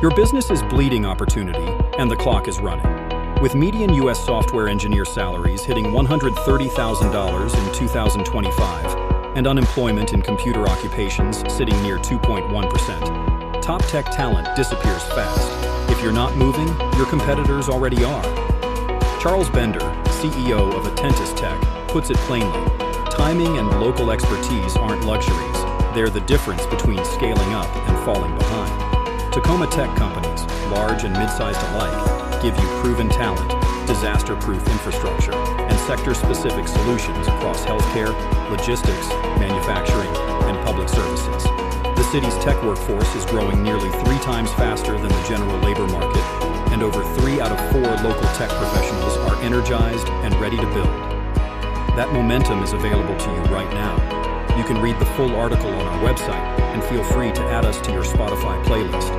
Your business is bleeding opportunity, and the clock is running. With median U.S. software engineer salaries hitting $130,000 in 2025, and unemployment in computer occupations sitting near 2.1%, top tech talent disappears fast. If you're not moving, your competitors already are. Charles Bender, CEO of Attentis Tech, puts it plainly: timing and local expertise aren't luxuries. They're the difference between scaling up and falling behind. Tacoma tech companies, large and mid-sized alike, give you proven talent, disaster-proof infrastructure, and sector-specific solutions across healthcare, logistics, manufacturing, and public services. The city's tech workforce is growing nearly 3 times faster than the general labor market, and over 3 out of 4 local tech professionals are energized and ready to build. That momentum is available to you right now. You can read the full article on our website, and feel free to add us to your Spotify playlist.